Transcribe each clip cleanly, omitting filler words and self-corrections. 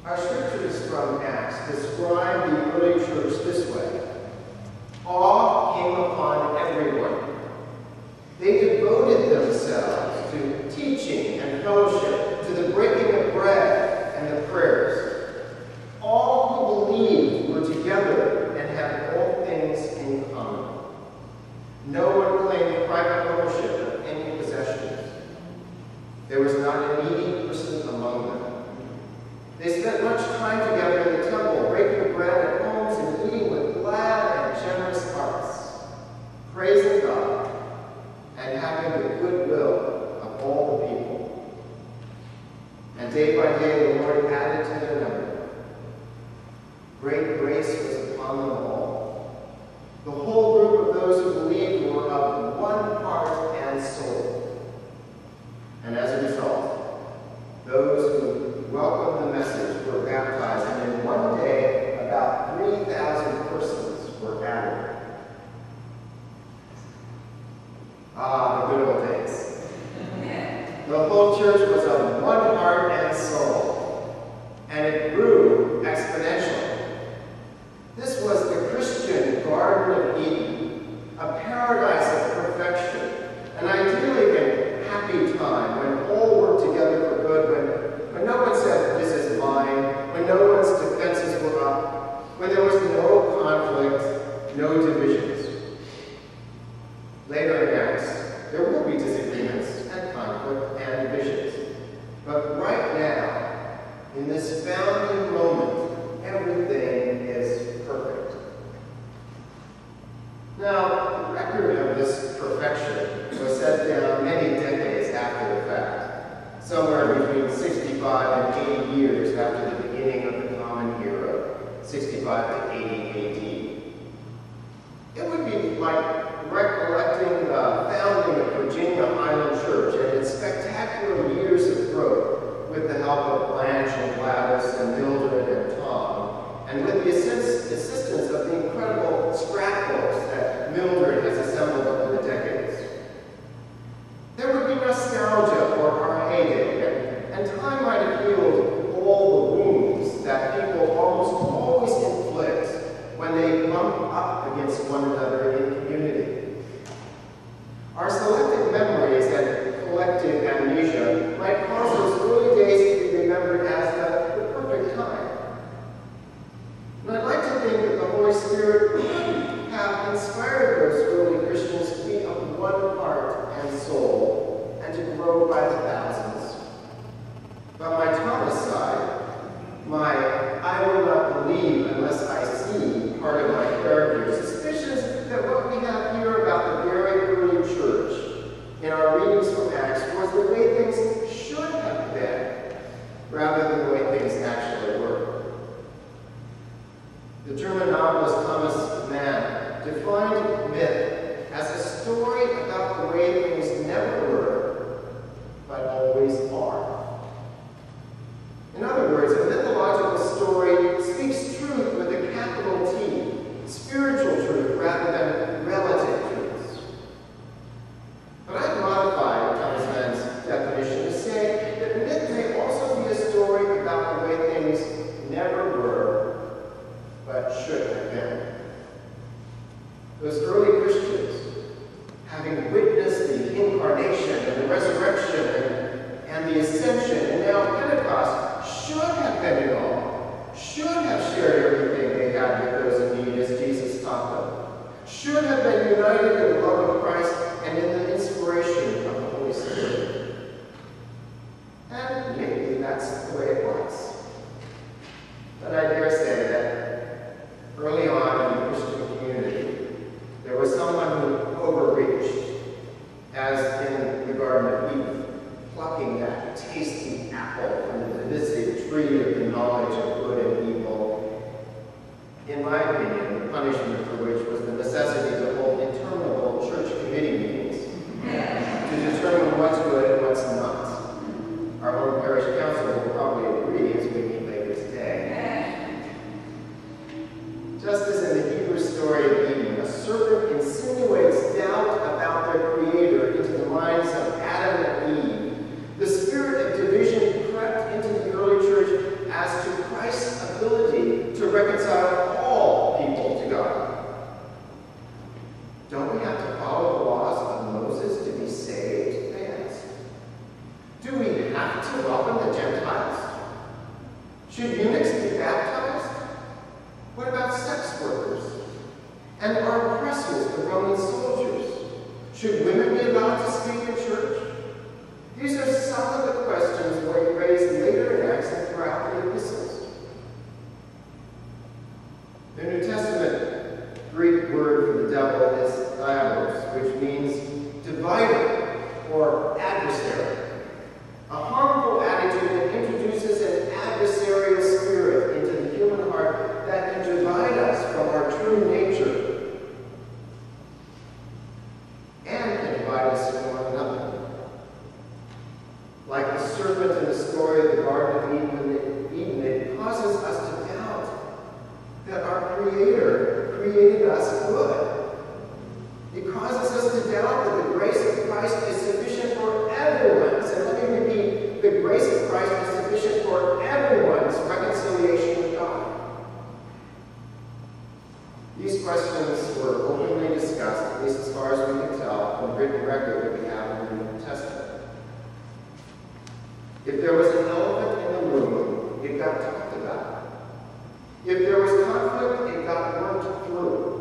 Our scriptures from Acts describe the early church this way. Awe came upon everyone. They devoted themselves to teaching and fellowship, to the breaking of bread and the prayers. All who believed were together and had all things in common. No one claimed private ownership of any possessions. There was not a needy person among them. They spent much time together in the temple, breaking bread at homes and eating with glad and generous hearts, praising God and having the goodwill of all the people. And day by day the Lord added to their number. Great grace was upon them all. The whole group of those who believed were of one heart and soul. And as a result, those who welcomed the message were baptized, and in one day, about 3,000 persons were added. Ah, the good old days. The whole church was of one heart and soul, and it grew exponentially. This was the Christian Garden of Eden, a paradise of perfection, an idyllic and happy time when all worked together for good, when no one said, "This is mine," when no one's defenses were up, when there was no conflict, no divisions. Later in Acts, there will be disagreements and conflict and divisions. But right now, in this founding moment, everything is perfect. Now, the record of this perfection was set down many decades after the fact, somewhere between 65 and 80 years after the beginning of the Common Era, 65 to 80 AD. It would be like recollecting the founding of Virginia Highland Church and its spectacular years of growth with the help of Blanche and Gladys and Mildred and Tom, and with the assistance of the incredible scrapbooks that Mildred has assembled over the decades. There would be nostalgia for our heyday, and time might have healed all the wounds that people almost always inflict when they bump up against one another in community. Our selective memories and collective amnesia might cause those early days to be remembered as the perfect time. And I'd like to think that the Holy Spirit would have inspired those early Christians to be of one heart and soul and to grow by the thousands. But my Thomas side, my "I will not believe unless I see" part of my character, suspicions that what we have here about the very early church in our readings from Acts was the way things should have been, rather than the way things actually were. The German novelist Thomas Mann defined myth as a story about the way things never were, but always are. In other words, a mythological story speaks truth with a capital T, spiritual truth rather than relative truths. But I've modified Thomas Mann's definition to say that myth may also be a story about the way things never were, but should have been. Those early Christians, having witnessed the incarnation and the resurrection and the ascension, and now Pentecost, should have been in awe, should have shared everything they had with those in need as Jesus taught them, should have been united in the love of Christ and in the inspiration of the Holy Spirit. And maybe that's the way it was. But I dare say that early on in the Christian community, there was someone who overreached, as in the Garden of Eden, plucking that tasty apple from the divisive tree of the knowledge of good and evil. In my opinion, the punishment for which was the necessity to hold interminable church committee meetings to determine what's good and what's not. Our own parish council will probably agree as we meet later today. Just as in the Hebrew story of Eden, a serpent insinuates doubt about their Creator into the or adversary. A harmful attitude that introduces an adversarial spirit into the human heart that can divide us from our true nature and can divide us from one another. Like the serpent in the story of the Garden of Eden, it causes us to doubt that our Creator created us good. It causes us to doubt that the grace of Christ is sufficient for everyone's, and let me repeat, the grace of Christ is sufficient for everyone's reconciliation with God. These questions were openly discussed, at least as far as we can tell, from the written record that we have in the New Testament. If there was an elephant in the room, it got talked about. If there was conflict, it got worked through.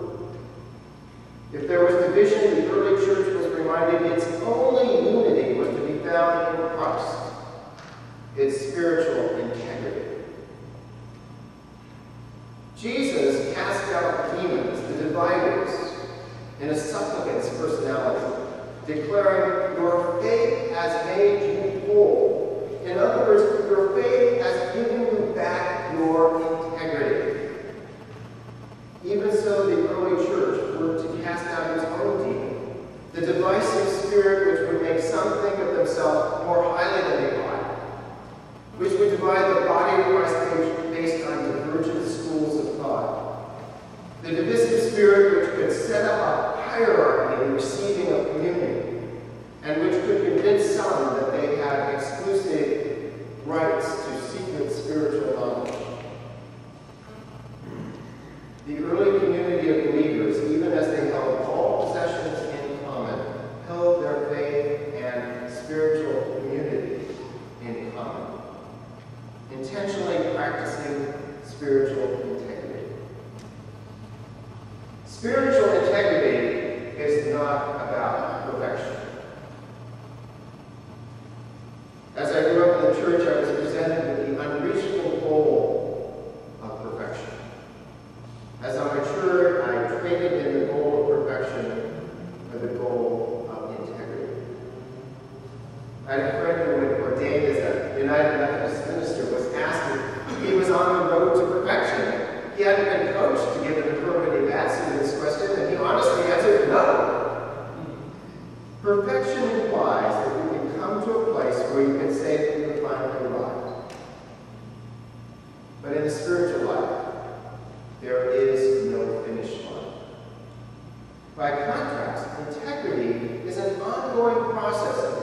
If there was division, the early church was reminded its only unity was to be found in Christ, its spiritual integrity. Jesus cast out demons, the dividers, in a supplicant's personality, declaring, "Your faith has made you whole." In other words, your faith has given you back your integrity. Even so, the early church worked to cast out its own demon, the divisive spirit which would make some think of themselves more highly than they ought, which would divide the body of Christ based on divergent schools of thought, the divisive spirit which could set up a hierarchy in receiving of communion, and which could convince some that they had exclusive rights to secret spiritual knowledge. The early community of believers, even as they held all possessions in common, held their faith and spiritual community in common, intentionally practicing spiritual integrity. Spiritual integrity is not about perfection. As I grew up in the church, I was presented with the unreachable goal of perfection. As I matured, I traded in the goal of perfection for the goal of integrity. I had a friend who was ordained as a United Methodist minister was asked if he was on the road to perfection. He hadn't been coached to give an affirmative answer to this question, and he honestly answered no. Perfection implies that you can come to a place where you can say that you have finally arrived. But in the spiritual life, there is no finish line. By contrast, integrity is an ongoing process of